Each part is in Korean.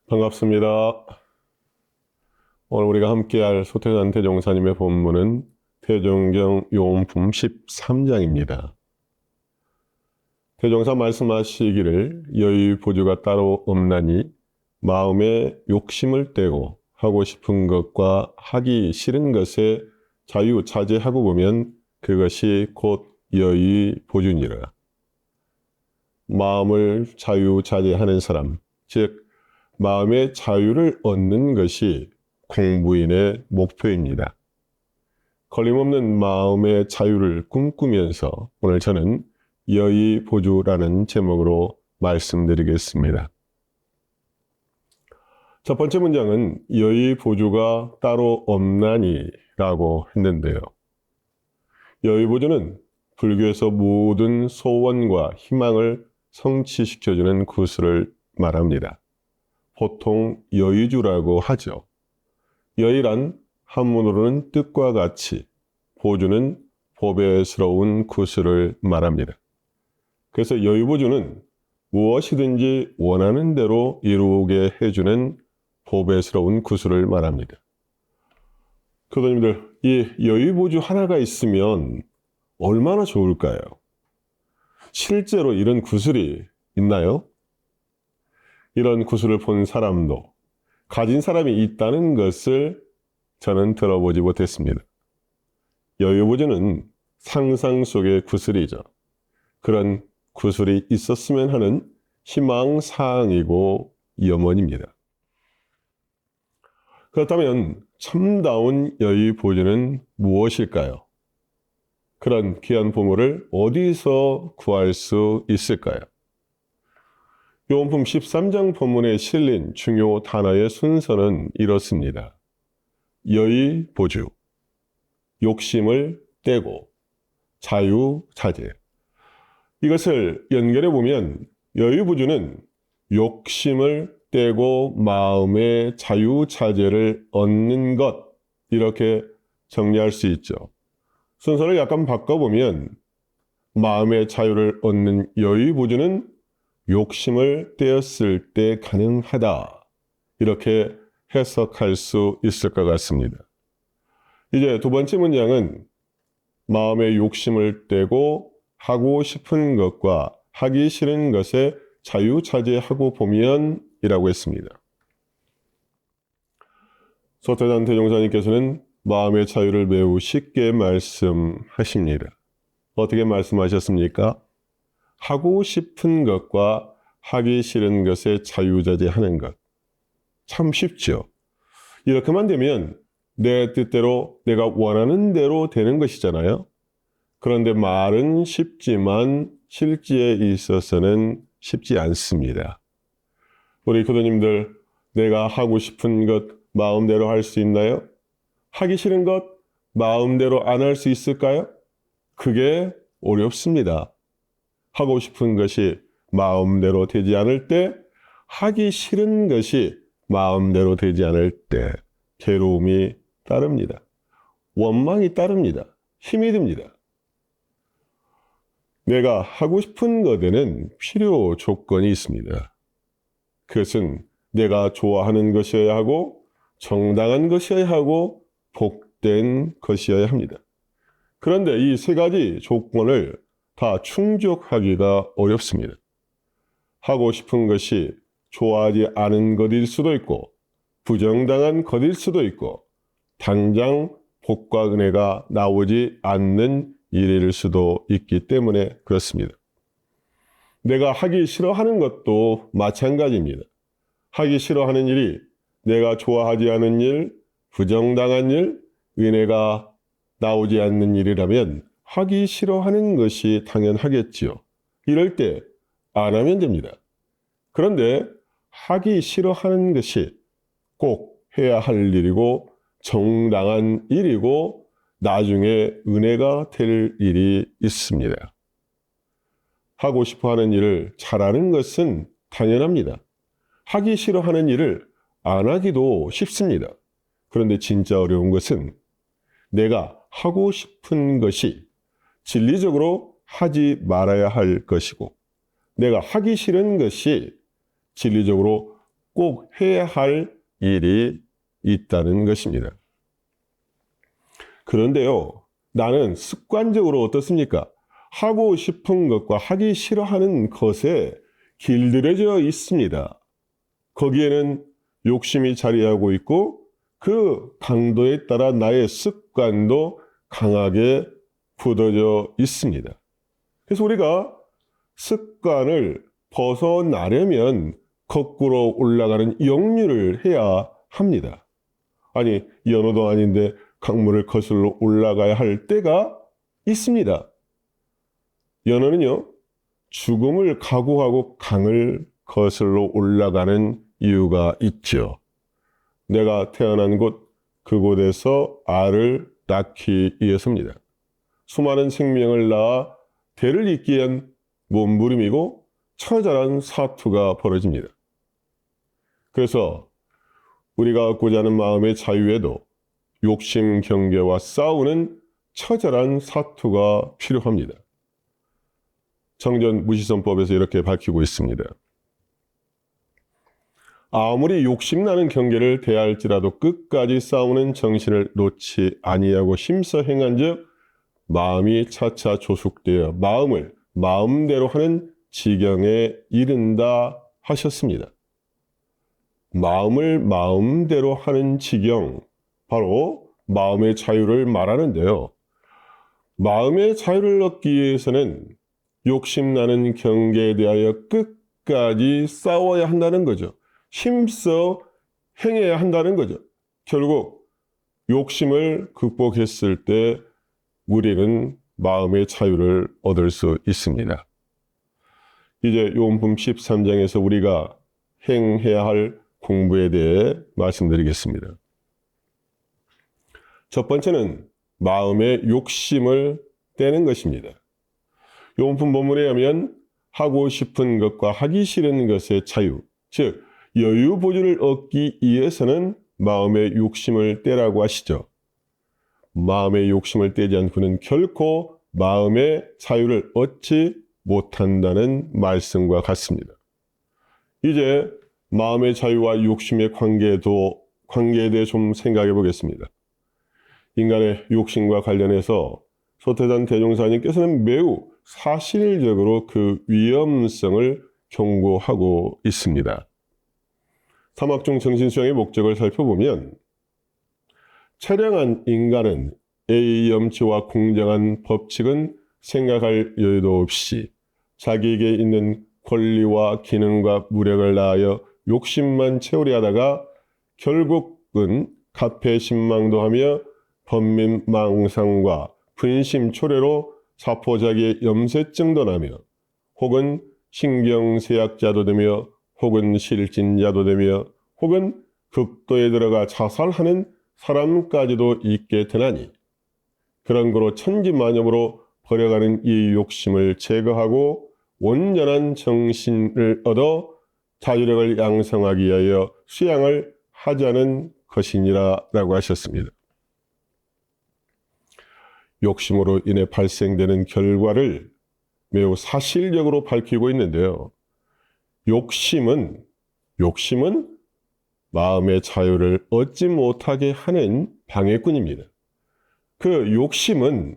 반갑습니다. 오늘 우리가 함께할 소태산 대종사님의 본문은 대종경 요음품 13장입니다. 대종사 말씀하시기를 여의 보주가 따로 없나니 마음에 욕심을 떼고 하고 싶은 것과 하기 싫은 것에 자유자재하고 보면 그것이 곧 여의 보주니라. 마음을 자유자재하는 사람, 즉 마음의 자유를 얻는 것이 공부인의 목표입니다. 걸림없는 마음의 자유를 꿈꾸면서 오늘 저는 여의 보주라는 제목으로 말씀드리겠습니다. 첫 번째 문장은 여의 보주가 따로 없나니 라고 했는데요. 여의 보주는 불교에서 모든 소원과 희망을 성취시켜주는 구슬을 말합니다. 보통 여의주라고 하죠. 여의란 한문으로는 뜻과 같이, 보주는 보배스러운 구슬을 말합니다. 그래서 여의보주는 무엇이든지 원하는 대로 이루게 해주는 보배스러운 구슬을 말합니다. 교도님들, 이 여의보주 하나가 있으면 얼마나 좋을까요? 실제로 이런 구슬이 있나요? 이런 구슬을 본 사람도 가진 사람이 있다는 것을 저는 들어보지 못했습니다. 여의보주는 상상 속의 구슬이죠. 그런 구슬이 있었으면 하는 희망사항이고 염원입니다. 그렇다면 참다운 여의보주는 무엇일까요? 그런 귀한 보물을 어디서 구할 수 있을까요? 요음품 13장 본문에 실린 중요 단어의 순서는 이렇습니다. 여의보주, 욕심을 떼고, 자유자재. 이것을 연결해 보면 여의보주는 욕심을 떼고 마음의 자유자재를 얻는 것, 이렇게 정리할 수 있죠. 순서를 약간 바꿔보면 마음의 자유를 얻는 여의보주는 욕심을 떼었을 때 가능하다. 이렇게 해석할 수 있을 것 같습니다. 이제 두 번째 문장은 마음의 욕심을 떼고 하고 싶은 것과 하기 싫은 것에 자유자재하고 보면 이라고 했습니다. 소태산 대종사님께서는 마음의 자유를 매우 쉽게 말씀하십니다. 어떻게 말씀하셨습니까? 하고 싶은 것과 하기 싫은 것에 자유자재하는 것. 참 쉽죠. 이렇게만 되면 내 뜻대로 내가 원하는 대로 되는 것이잖아요. 그런데 말은 쉽지만 실제에 있어서는 쉽지 않습니다. 우리 교도님들, 내가 하고 싶은 것 마음대로 할 수 있나요? 하기 싫은 것 마음대로 안 할 수 있을까요? 그게 어렵습니다. 하고 싶은 것이 마음대로 되지 않을 때, 하기 싫은 것이 마음대로 되지 않을 때 괴로움이 따릅니다. 원망이 따릅니다. 힘이 듭니다. 내가 하고 싶은 것에는 필요 조건이 있습니다. 그것은 내가 좋아하는 것이어야 하고 정당한 것이어야 하고 복된 것이어야 합니다. 그런데 이 세 가지 조건을 다 충족하기가 어렵습니다. 하고 싶은 것이 좋아하지 않은 것일 수도 있고 부정당한 것일 수도 있고 당장 복과 은혜가 나오지 않는 일일 수도 있기 때문에 그렇습니다. 내가 하기 싫어하는 것도 마찬가지입니다. 하기 싫어하는 일이 내가 좋아하지 않은 일, 부정당한 일, 은혜가 나오지 않는 일이라면 하기 싫어하는 것이 당연하겠지요. 이럴 때 안 하면 됩니다. 그런데 하기 싫어하는 것이 꼭 해야 할 일이고 정당한 일이고 나중에 은혜가 될 일이 있습니다. 하고 싶어 하는 일을 잘하는 것은 당연합니다. 하기 싫어하는 일을 안 하기도 쉽습니다. 그런데 진짜 어려운 것은 내가 하고 싶은 것이 진리적으로 하지 말아야 할 것이고 내가 하기 싫은 것이 진리적으로 꼭 해야 할 일이 있다는 것입니다. 그런데요, 나는 습관적으로 어떻습니까? 하고 싶은 것과 하기 싫어하는 것에 길들여져 있습니다. 거기에는 욕심이 자리하고 있고 그 강도에 따라 나의 습관도 강하게 굳어져 있습니다. 그래서 우리가 습관을 벗어나려면 거꾸로 올라가는 역류를 해야 합니다. 아니, 연어도 아닌데 강물을 거슬러 올라가야 할 때가 있습니다. 연어는요, 죽음을 각오하고 강을 거슬러 올라가는 이유가 있죠. 내가 태어난 곳, 그곳에서 알을 낳기 위해서입니다. 수많은 생명을 낳아 대를 잇기 위한 몸부림이고 처절한 사투가 벌어집니다. 그래서 우리가 갖고자 하는 마음의 자유에도 욕심 경계와 싸우는 처절한 사투가 필요합니다. 정전 무시성법에서 이렇게 밝히고 있습니다. 아무리 욕심나는 경계를 대할지라도 끝까지 싸우는 정신을 놓지 아니하고 힘써 행한즉 마음이 차차 조숙되어 마음을 마음대로 하는 지경에 이른다 하셨습니다. 마음을 마음대로 하는 지경, 바로 마음의 자유를 말하는데요. 마음의 자유를 얻기 위해서는 욕심나는 경계에 대하여 끝까지 싸워야 한다는 거죠. 힘써 행해야 한다는 거죠. 결국 욕심을 극복했을 때 우리는 마음의 자유를 얻을 수 있습니다. 이제 요한복음 13장에서 우리가 행해야 할 공부에 대해 말씀드리겠습니다. 첫 번째는 마음의 욕심을 떼는 것입니다. 요한복음 본문에 의하면 하고 싶은 것과 하기 싫은 것의 자유, 즉 여유 보조를 얻기 위해서는 마음의 욕심을 떼라고 하시죠. 마음의 욕심을 떼지 않고는 결코 마음의 자유를 얻지 못한다는 말씀과 같습니다. 이제 마음의 자유와 욕심의 관계에 대해 좀 생각해 보겠습니다. 인간의 욕심과 관련해서 소태산 대종사님께서는 매우 사실적으로 그 위험성을 경고하고 있습니다. 사막중 정신수양의 목적을 살펴보면 처량한 인간은 A의 염치와 공정한 법칙은 생각할 여유도 없이 자기에게 있는 권리와 기능과 무력을 다하여 욕심만 채우려 하다가 결국은 가패신망도 하며 번민망상과 분심초래로 사포자기의 염세증도 나며 혹은 신경쇠약자도 되며 혹은 실진자도 되며 혹은 극도에 들어가 자살하는 사람까지도 있게 되나니 그런 거로 천지만엽으로 버려가는 이 욕심을 제거하고 온전한 정신을 얻어 자유력을 양성하기 위하여 수양을 하자는 것이니라 라고 하셨습니다. 욕심으로 인해 발생되는 결과를 매우 사실적으로 밝히고 있는데요. 욕심은 마음의 자유를 얻지 못하게 하는 방해꾼입니다. 그 욕심은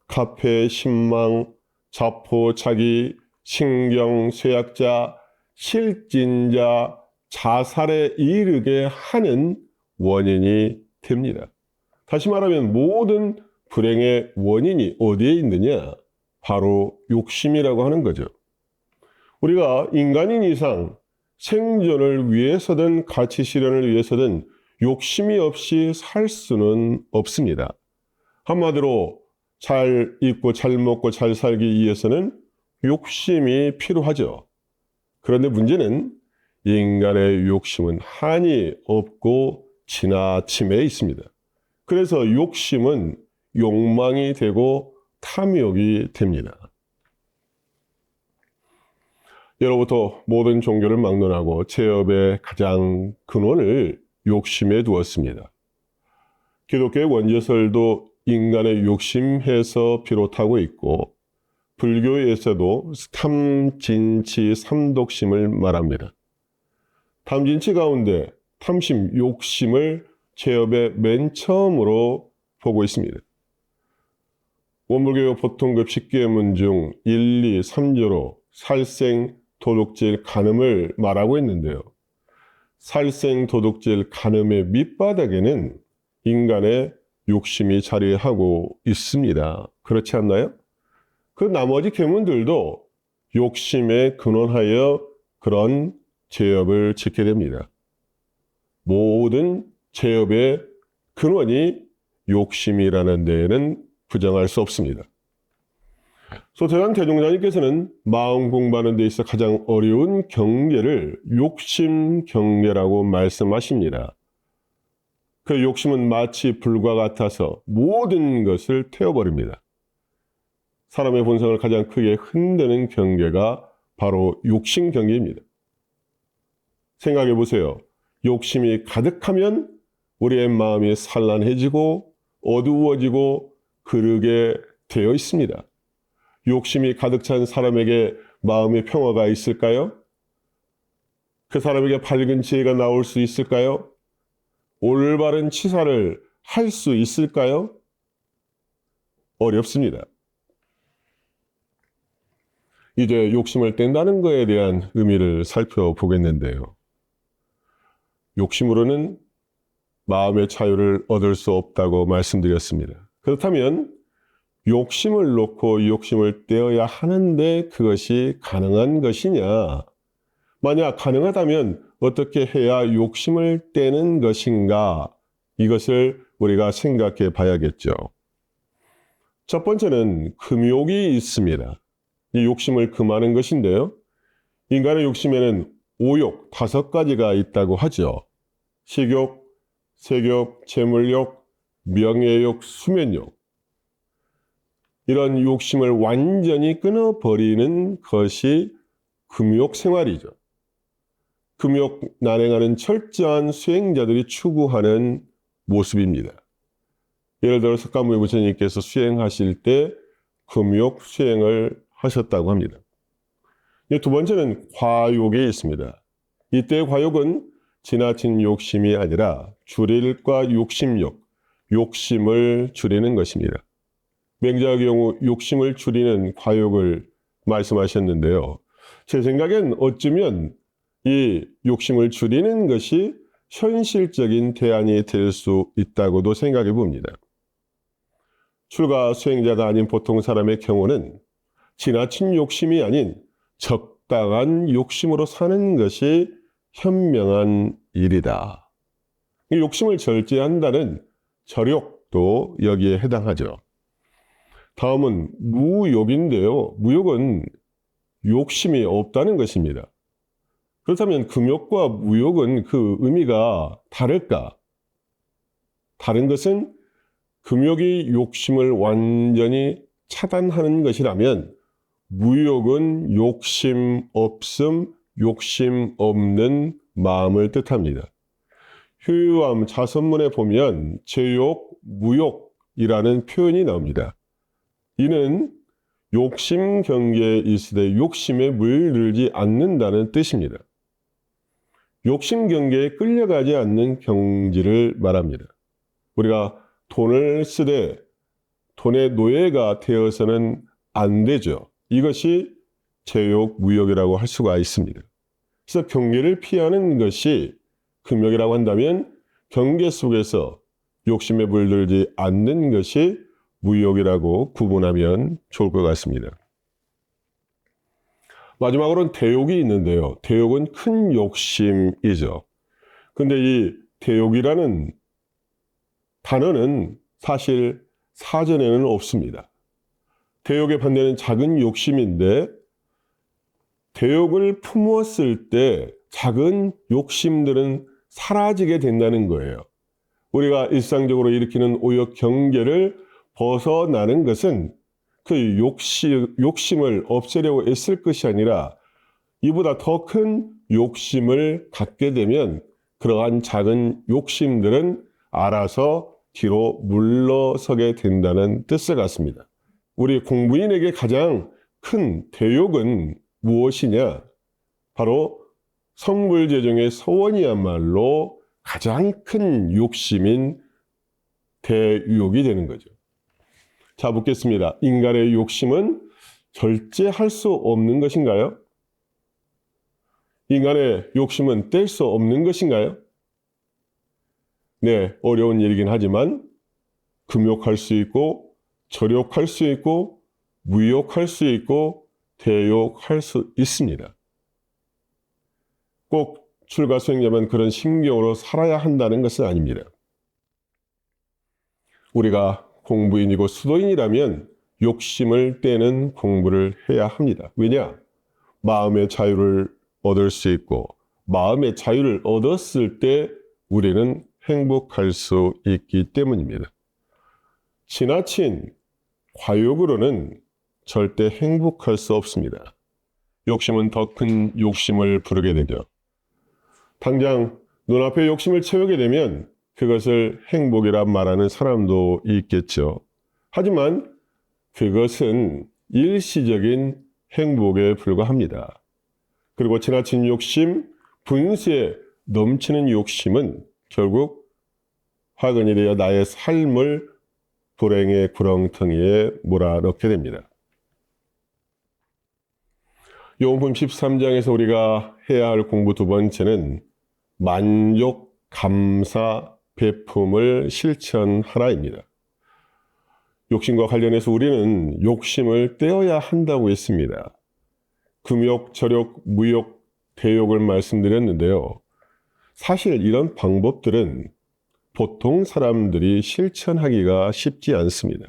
가패, 신망, 자포, 자기, 신경, 쇠약자, 실진자, 자살에 이르게 하는 원인이 됩니다. 다시 말하면 모든 불행의 원인이 어디에 있느냐? 바로 욕심이라고 하는 거죠. 우리가 인간인 이상 생존을 위해서든 가치 실현을 위해서든 욕심이 없이 살 수는 없습니다. 한마디로 잘 입고 잘 먹고 잘 살기 위해서는 욕심이 필요하죠. 그런데 문제는 인간의 욕심은 한이 없고 지나침에 있습니다. 그래서 욕심은 욕망이 되고 탐욕이 됩니다. 예로부터 모든 종교를 막론하고 제업의 가장 근원을 욕심에 두었습니다. 기독교의 원죄설도 인간의 욕심에서 비롯하고 있고 불교에서도 탐진치 삼독심을 말합니다. 탐진치 가운데 탐심, 욕심을 죄업의 맨 처음으로 보고 있습니다. 원불교 보통급 10계문 중 1, 2, 3조로 살생, 도둑질, 간음을 말하고 있는데요. 살생, 도둑질, 간음의 밑바닥에는 인간의 욕심이 자리하고 있습니다. 그렇지 않나요? 그 나머지 계문들도 욕심에 근원하여 그런 죄업을 짓게 됩니다. 모든 죄업의 근원이 욕심이라는 데에는 부정할 수 없습니다. 소태산 대종자님께서는 마음 공부하는 데 있어 가장 어려운 경계를 욕심 경계라고 말씀하십니다. 그 욕심은 마치 불과 같아서 모든 것을 태워버립니다. 사람의 본성을 가장 크게 흔드는 경계가 바로 욕심 경계입니다. 생각해 보세요. 욕심이 가득하면 우리의 마음이 산란해지고 어두워지고 그러게 되어 있습니다. 욕심이 가득 찬 사람에게 마음의 평화가 있을까요? 그 사람에게 밝은 지혜가 나올 수 있을까요? 올바른 치사를 할 수 있을까요? 어렵습니다. 이제 욕심을 뗀다는 것에 대한 의미를 살펴보겠는데요. 욕심으로는 마음의 자유를 얻을 수 없다고 말씀드렸습니다. 그렇다면 욕심을 놓고 욕심을 떼어야 하는데 그것이 가능한 것이냐? 만약 가능하다면 어떻게 해야 욕심을 떼는 것인가? 이것을 우리가 생각해 봐야겠죠. 첫 번째는 금욕이 있습니다. 이 욕심을 금하는 것인데요. 인간의 욕심에는 오욕 5가지가 있다고 하죠. 식욕, 색욕, 재물욕, 명예욕, 수면욕. 이런 욕심을 완전히 끊어버리는 것이 금욕 생활이죠. 금욕 난행하는 철저한 수행자들이 추구하는 모습입니다. 예를 들어 석가모니 부처님께서 수행하실 때 금욕 수행을 하셨다고 합니다. 두 번째는 과욕에 있습니다. 이때의 과욕은 지나친 욕심이 아니라 줄일과 욕심욕, 욕심을 줄이는 것입니다. 맹자의 경우 욕심을 줄이는 과욕을 말씀하셨는데요. 제 생각엔 어쩌면 이 욕심을 줄이는 것이 현실적인 대안이 될 수 있다고도 생각해 봅니다. 출가 수행자가 아닌 보통 사람의 경우는 지나친 욕심이 아닌 적당한 욕심으로 사는 것이 현명한 일이다. 이 욕심을 절제한다는 절욕도 여기에 해당하죠. 다음은 무욕인데요. 무욕은 욕심이 없다는 것입니다. 그렇다면 금욕과 무욕은 그 의미가 다를까? 다른 것은 금욕이 욕심을 완전히 차단하는 것이라면 무욕은 욕심 없음, 욕심 없는 마음을 뜻합니다. 효유암 자선문에 보면 제욕, 무욕이라는 표현이 나옵니다. 이는 욕심 경계에 있으되 욕심에 물들지 않는다는 뜻입니다. 욕심 경계에 끌려가지 않는 경지를 말합니다. 우리가 돈을 쓰되 돈의 노예가 되어서는 안 되죠. 이것이 제욕, 무욕이라고 할 수가 있습니다. 그래서 경계를 피하는 것이 금욕이라고 한다면 경계 속에서 욕심에 물들지 않는 것이 무욕이라고 구분하면 좋을 것 같습니다. 마지막으로는 대욕이 있는데요. 대욕은 큰 욕심이죠. 근데 이 대욕이라는 단어는 사실 사전에는 없습니다. 대욕의 반대는 작은 욕심인데 대욕을 품었을 때 작은 욕심들은 사라지게 된다는 거예요. 우리가 일상적으로 일으키는 오욕 경계를 벗어나는 것은 그 욕심을 없애려고 애쓸 것이 아니라 이보다 더 큰 욕심을 갖게 되면 그러한 작은 욕심들은 알아서 뒤로 물러서게 된다는 뜻을 갖습니다. 우리 공부인에게 가장 큰 대욕은 무엇이냐? 바로 성불재종의 서원이야말로 가장 큰 욕심인 대유욕이 되는 거죠. 자, 묻겠습니다. 인간의 욕심은 절제할 수 없는 것인가요? 인간의 욕심은 뗄 수 없는 것인가요? 네, 어려운 일이긴 하지만 금욕할 수 있고 절욕할 수 있고 무욕할 수 있고 대욕할 수 있습니다. 꼭 출가수행자만 그런 심경으로 살아야 한다는 것은 아닙니다. 우리가 공부인이고 수도인이라면 욕심을 떼는 공부를 해야 합니다. 왜냐? 마음의 자유를 얻을 수 있고 마음의 자유를 얻었을 때 우리는 행복할 수 있기 때문입니다. 지나친 과욕으로는 절대 행복할 수 없습니다. 욕심은 더 큰 욕심을 부르게 되죠. 당장 눈앞에 욕심을 채우게 되면 그것을 행복이라 말하는 사람도 있겠죠. 하지만 그것은 일시적인 행복에 불과합니다. 그리고 지나친 욕심, 분수에 넘치는 욕심은 결국 화근이 되어 나의 삶을 불행의 구렁텅이에 몰아넣게 됩니다. 요한복음 13장에서 우리가 해야 할 공부 두 번째는 만족, 감사, 베품을 실천하라입니다. 욕심과 관련해서 우리는 욕심을 떼어야 한다고 했습니다. 금욕, 절욕, 무욕, 대욕을 말씀드렸는데요. 사실 이런 방법들은 보통 사람들이 실천하기가 쉽지 않습니다.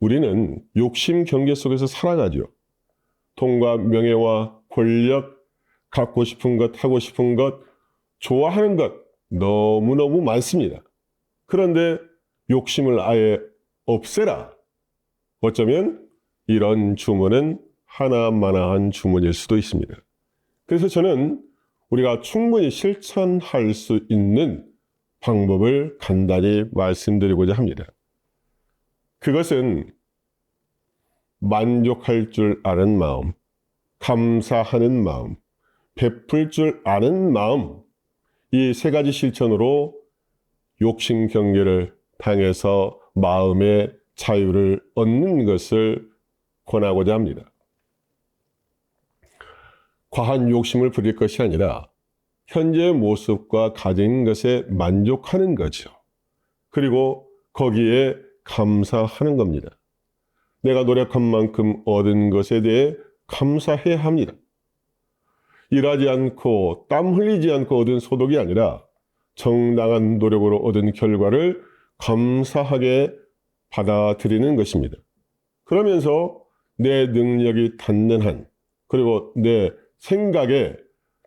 우리는 욕심 경계 속에서 살아가죠. 돈과 명예와 권력, 갖고 싶은 것, 하고 싶은 것, 좋아하는 것 너무너무 많습니다. 그런데 욕심을 아예 없애라. 어쩌면 이런 주문은 하나마나한 주문일 수도 있습니다. 그래서 저는 우리가 충분히 실천할 수 있는 방법을 간단히 말씀드리고자 합니다. 그것은 만족할 줄 아는 마음, 감사하는 마음, 베풀 줄 아는 마음, 이 세 가지 실천으로 욕심 경계를 당해서 마음의 자유를 얻는 것을 권하고자 합니다. 과한 욕심을 부릴 것이 아니라 현재의 모습과 가진 것에 만족하는 거죠. 그리고 거기에 감사하는 겁니다. 내가 노력한 만큼 얻은 것에 대해 감사해야 합니다. 일하지 않고 땀 흘리지 않고 얻은 소득이 아니라 정당한 노력으로 얻은 결과를 감사하게 받아들이는 것입니다. 그러면서 내 능력이 닿는 한, 그리고 내 생각에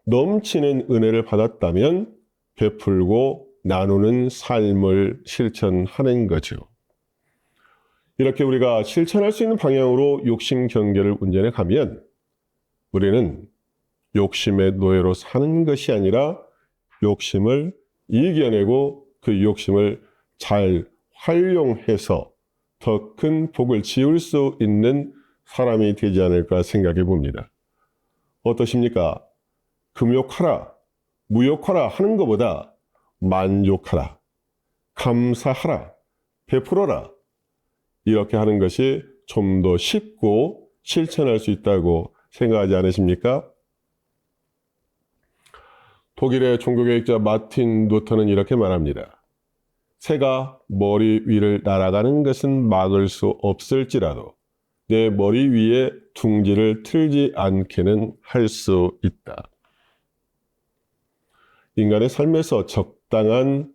넘치는 은혜를 받았다면 베풀고 나누는 삶을 실천하는 거죠. 이렇게 우리가 실천할 수 있는 방향으로 욕심 경계를 운전해 가면 우리는 욕심의 노예로 사는 것이 아니라 욕심을 이겨내고 그 욕심을 잘 활용해서 더 큰 복을 지을 수 있는 사람이 되지 않을까 생각해 봅니다. 어떠십니까? 금욕하라, 무욕하라 하는 것보다 만족하라, 감사하라, 베풀어라 이렇게 하는 것이 좀 더 쉽고 실천할 수 있다고 생각하지 않으십니까? 독일의 종교개혁자 마틴 루터는 이렇게 말합니다. 새가 머리 위를 날아가는 것은 막을 수 없을지라도 내 머리 위에 둥지를 틀지 않게는 할 수 있다. 인간의 삶에서 적당한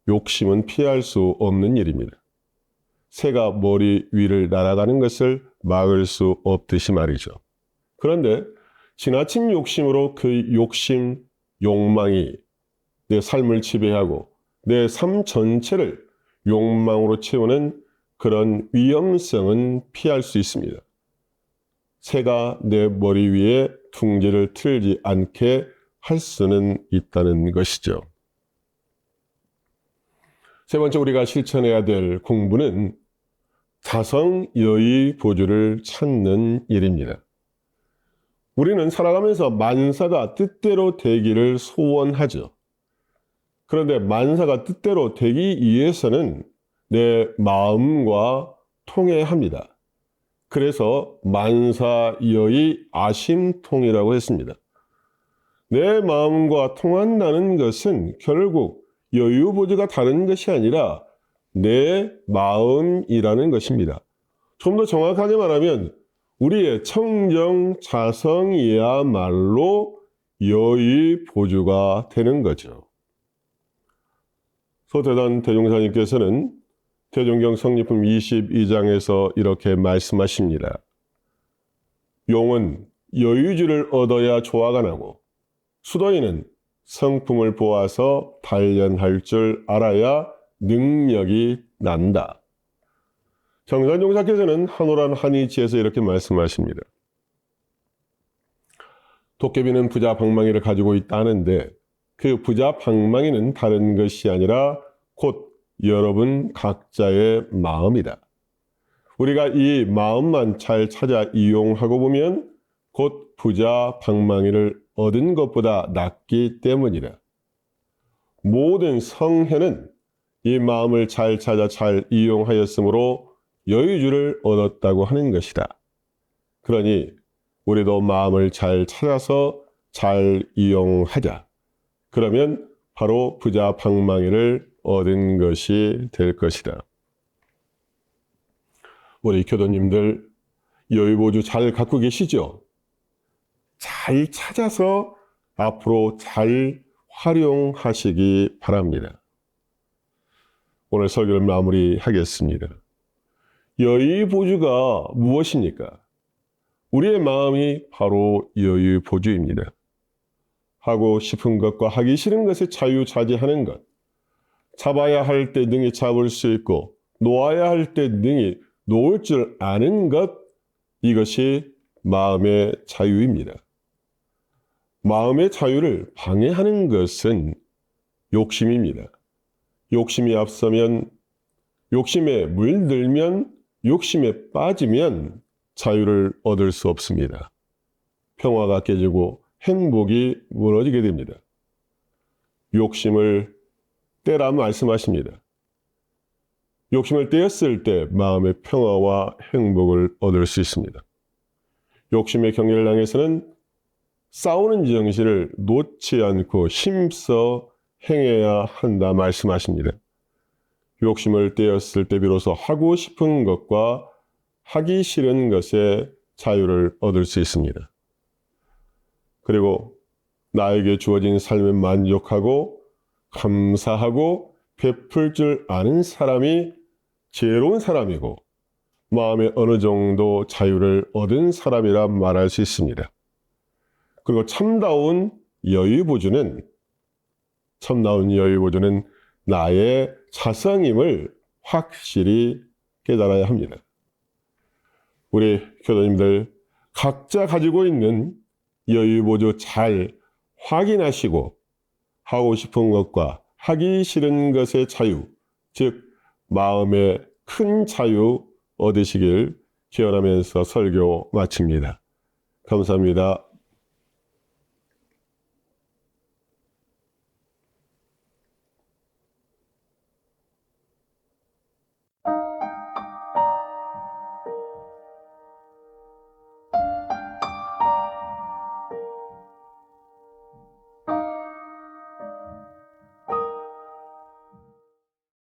욕심은 피할 수 없는 일입니다. 새가 머리 위를 날아가는 것을 막을 수 없듯이 말이죠. 그런데 지나친 욕심으로 그 욕심, 욕망이 내 삶을 지배하고 내 삶 전체를 욕망으로 채우는 그런 위험성은 피할 수 있습니다. 새가 내 머리 위에 둥지를 틀지 않게 할 수는 있다는 것이죠. 세 번째 우리가 실천해야 될 공부는 자성여의 보주를 찾는 일입니다. 우리는 살아가면서 만사가 뜻대로 되기를 소원하죠. 그런데 만사가 뜻대로 되기 위해서는 내 마음과 통해야 합니다. 그래서 만사여의 아심통이라고 했습니다. 내 마음과 통한다는 것은 결국 여유보조가 다른 것이 아니라 내 마음이라는 것입니다. 좀 더 정확하게 말하면 우리의 청정 자성이야말로 여유보조가 되는 거죠. 서대단 대종사님께서는 대종경 성리품 22장에서 이렇게 말씀하십니다. 용은 여유주를 얻어야 조화가 나고 수도인은 성품을 보아서 단련할 줄 알아야 능력이 난다. 정산종사께서는 한오란 한이치에서 이렇게 말씀하십니다. 도깨비는 부자 방망이를 가지고 있다는데 그 부자 방망이는 다른 것이 아니라 곧 여러분 각자의 마음이다. 우리가 이 마음만 잘 찾아 이용하고 보면 곧 부자 방망이를 얻은 것보다 낫기 때문이다. 모든 성현은 이 마음을 잘 찾아 잘 이용하였으므로 여유주를 얻었다고 하는 것이다. 그러니 우리도 마음을 잘 찾아서 잘 이용하자. 그러면 바로 부자 방망이를 얻은 것이 될 것이다. 우리 교도님들 여유보주 잘 갖고 계시죠? 잘 찾아서 앞으로 잘 활용하시기 바랍니다. 오늘 설교를 마무리하겠습니다. 여유보주가 무엇입니까? 우리의 마음이 바로 여유보주입니다. 하고 싶은 것과 하기 싫은 것에 자유자재하는 것, 잡아야 할 때 능히 잡을 수 있고 놓아야 할 때 능히 놓을 줄 아는 것, 이것이 마음의 자유입니다. 마음의 자유를 방해하는 것은 욕심입니다. 욕심이 앞서면, 욕심에 물들면, 욕심에 빠지면 자유를 얻을 수 없습니다. 평화가 깨지고 행복이 무너지게 됩니다. 욕심을 떼라 말씀하십니다. 욕심을 떼었을 때 마음의 평화와 행복을 얻을 수 있습니다. 욕심의 경계를 향해서는 싸우는 정신을 놓지 않고 힘써 행해야 한다 말씀하십니다. 욕심을 떼었을 때 비로소 하고 싶은 것과 하기 싫은 것에 자유를 얻을 수 있습니다. 그리고 나에게 주어진 삶에 만족하고 감사하고 베풀 줄 아는 사람이 지혜로운 사람이고 마음에 어느 정도 자유를 얻은 사람이라 말할 수 있습니다. 그리고 참다운 여유보주는 나의 자성임을 확실히 깨달아야 합니다. 우리 교도님들 각자 가지고 있는 여유보주 잘 확인하시고 하고 싶은 것과 하기 싫은 것의 자유, 즉 마음의 큰 자유 얻으시길 기원하면서 설교 마칩니다. 감사합니다.